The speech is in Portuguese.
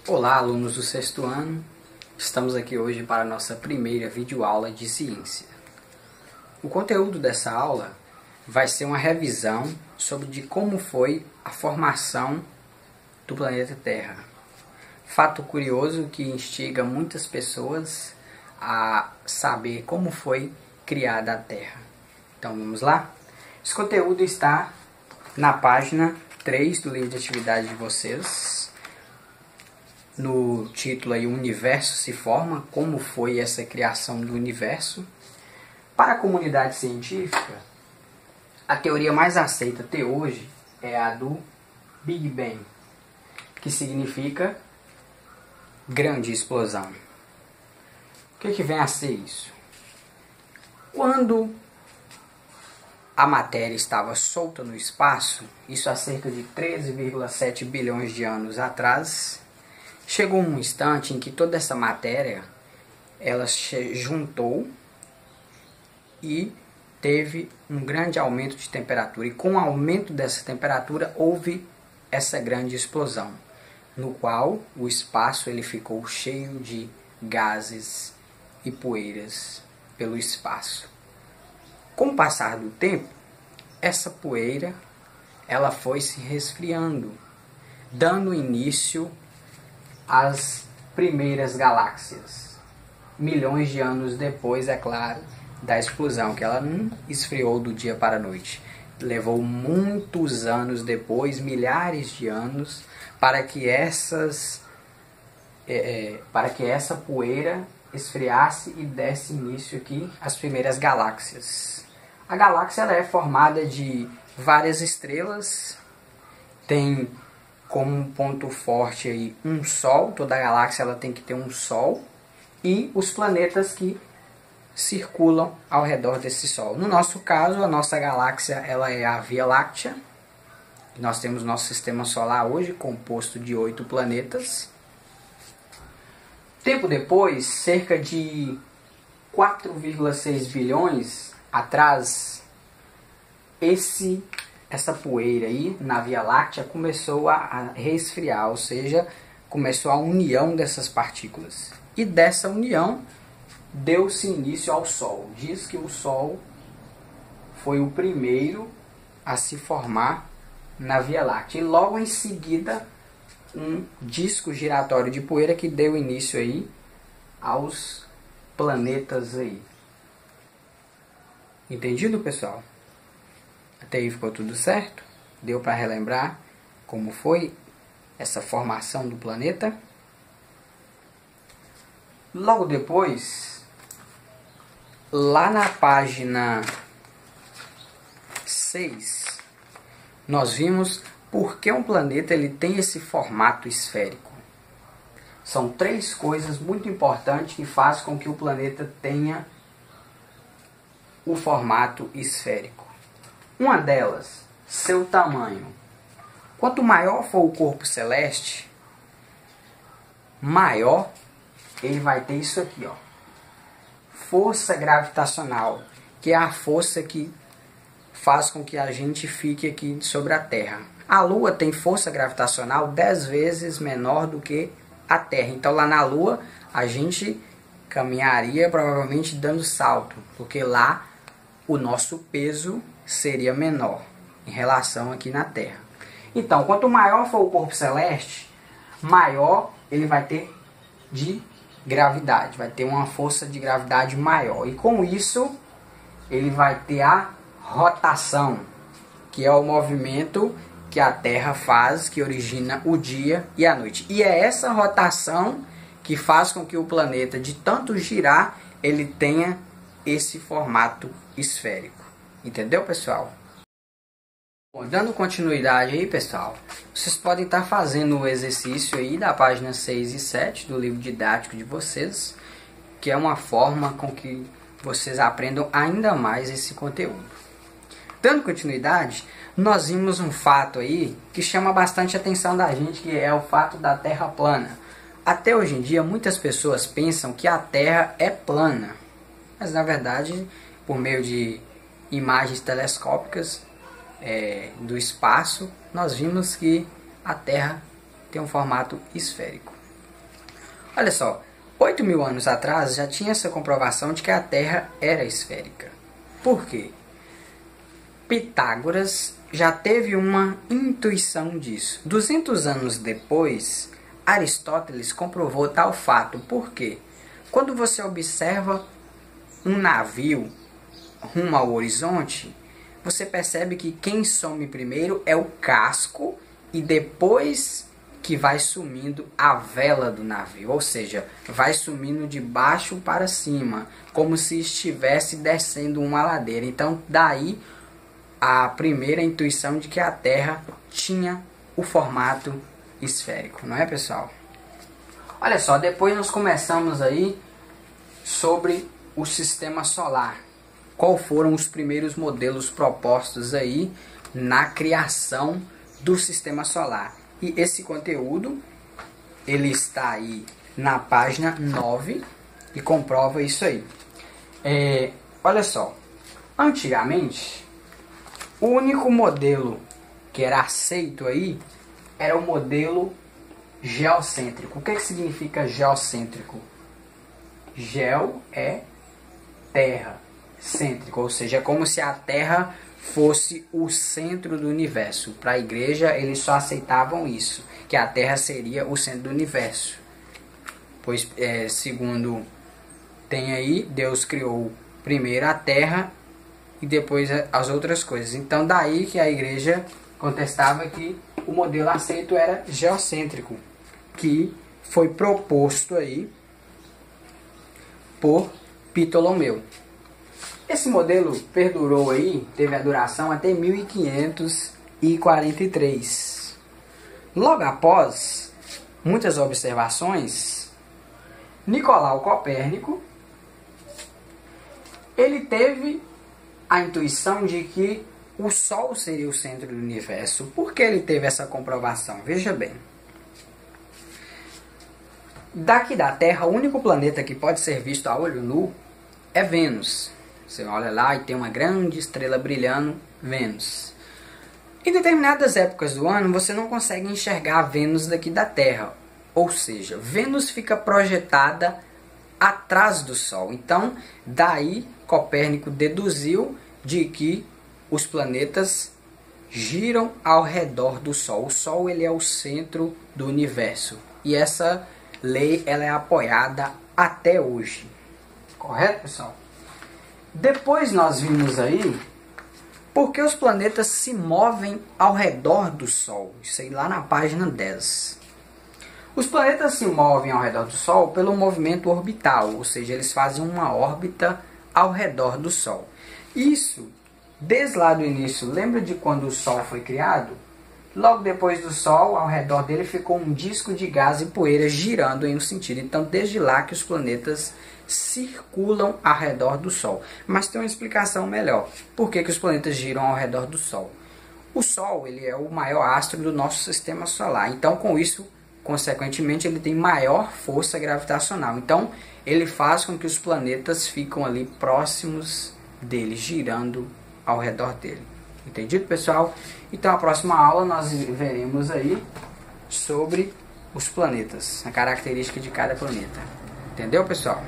Olá, alunos do sexto ano. Estamos aqui hoje para a nossa primeira videoaula de ciência. O conteúdo dessa aula vai ser uma revisão sobre como foi a formação do planeta Terra. Fato curioso que instiga muitas pessoas a saber como foi criada a Terra. Então vamos lá? Esse conteúdo está na página 3 do livro de atividade de vocês. No título aí, o universo se forma, como foi essa criação do universo. Para a comunidade científica, a teoria mais aceita até hoje é a do Big Bang, que significa grande explosão. O que vem a ser isso? Quando a matéria estava solta no espaço, isso há cerca de 13,7 bilhões de anos atrás, chegou um instante em que toda essa matéria ela se juntou e teve um grande aumento de temperatura. E com o aumento dessa temperatura houve essa grande explosão, no qual o espaço ele ficou cheio de gases e poeiras pelo espaço. Com o passar do tempo, essa poeira ela foi se resfriando, dando início as primeiras galáxias, milhões de anos depois, é claro, da explosão, que ela não esfriou do dia para a noite. Levou muitos anos depois, milhares de anos, para que essa poeira esfriasse e desse início aqui às primeiras galáxias. A galáxia ela é formada de várias estrelas, tem como ponto forte aí um Sol, toda a galáxia ela tem que ter um Sol, e os planetas que circulam ao redor desse Sol. No nosso caso, a nossa galáxia ela é a Via Láctea. Nós temos nosso sistema solar hoje composto de 8 planetas. Tempo depois, cerca de 4,6 bilhões atrás, essa poeira aí na Via Láctea começou a resfriar, ou seja, começou a união dessas partículas. E dessa união deu-se início ao Sol. Diz que o Sol foi o primeiro a se formar na Via Láctea. E logo em seguida, um disco giratório de poeira que deu início aí aos planetas aí. Entendido, pessoal? Até aí ficou tudo certo? Deu para relembrar como foi essa formação do planeta? Logo depois, lá na página 6, nós vimos por que um planeta ele tem esse formato esférico. São 3 coisas muito importantes que fazem com que o planeta tenha o formato esférico. Uma delas, seu tamanho. Quanto maior for o corpo celeste, maior ele vai ter isso aqui, ó. Força gravitacional, que é a força que faz com que a gente fique aqui sobre a Terra. A Lua tem força gravitacional 10 vezes menor do que a Terra. Então lá na Lua a gente caminharia provavelmente dando salto, porque lá o nosso peso seria menor em relação aqui na Terra. Então, quanto maior for o corpo celeste, maior ele vai ter de gravidade, vai ter uma força de gravidade maior. E com isso, ele vai ter a rotação, que é o movimento que a Terra faz, que origina o dia e a noite. E é essa rotação que faz com que o planeta, de tanto girar, ele tenha esse formato esférico. Entendeu, pessoal? Bom, dando continuidade aí, pessoal, vocês podem estar fazendo o exercício aí da página 6 e 7 do livro didático de vocês, que é uma forma com que vocês aprendam ainda mais esse conteúdo. Dando continuidade, nós vimos um fato aí que chama bastante a atenção da gente, que é o fato da Terra plana. Até hoje em dia, muitas pessoas pensam que a Terra é plana, mas na verdade, por meio de imagens telescópicas do espaço, nós vimos que a Terra tem um formato esférico. Olha só, 8.000 anos atrás já tinha essa comprovação de que a Terra era esférica. Por quê? Pitágoras já teve uma intuição disso. 200 anos depois, Aristóteles comprovou tal fato. Por quê? Quando você observa um navio rumo ao horizonte, você percebe que quem some primeiro é o casco e depois que vai sumindo a vela do navio, ou seja, vai sumindo de baixo para cima, como se estivesse descendo uma ladeira. Então, daí a primeira intuição de que a Terra tinha o formato esférico, não é, pessoal? Olha só, depois nós começamos aí sobre o sistema solar. Quais foram os primeiros modelos propostos aí na criação do sistema solar? E esse conteúdo, ele está aí na página 9 e comprova isso aí. Olha só, antigamente, o único modelo que era aceito aí era o modelo geocêntrico. O que significa geocêntrico? Geo é terra, cêntrico, ou seja, é como se a Terra fosse o centro do universo. Para a igreja, eles só aceitavam isso, que a Terra seria o centro do universo. Pois, segundo tem aí, Deus criou primeiro a Terra e depois as outras coisas. Então, daí que a igreja contestava que o modelo aceito era geocêntrico, que foi proposto aí por Ptolomeu. Esse modelo perdurou aí, teve a duração até 1543. Logo após muitas observações, Nicolau Copérnico, ele teve a intuição de que o Sol seria o centro do universo. Por que ele teve essa comprovação? Veja bem. Daqui da Terra, o único planeta que pode ser visto a olho nu é Vênus. Você olha lá e tem uma grande estrela brilhando, Vênus. Em determinadas épocas do ano, você não consegue enxergar Vênus daqui da Terra. Ou seja, Vênus fica projetada atrás do Sol. Então, daí Copérnico deduziu de que os planetas giram ao redor do Sol. O Sol, ele é o centro do universo. E essa lei, ela é apoiada até hoje. Correto, pessoal? Depois nós vimos aí porque os planetas se movem ao redor do Sol. Isso aí lá na página 10. Os planetas se movem ao redor do Sol pelo movimento orbital, ou seja, eles fazem uma órbita ao redor do Sol. Isso, desde lá do início, lembra de quando o Sol foi criado? Logo depois do Sol, ao redor dele ficou um disco de gás e poeira girando em um sentido. Então, desde lá que os planetas circulam ao redor do Sol. Mas tem uma explicação melhor. Por que os planetas giram ao redor do Sol? O Sol, ele é o maior astro do nosso sistema solar. Então, com isso, consequentemente, ele tem maior força gravitacional. Então, ele faz com que os planetas ficam ali próximos dele, girando ao redor dele. Entendido, pessoal? Então, a próxima aula nós veremos aí sobre os planetas, a característica de cada planeta. Entendeu, pessoal?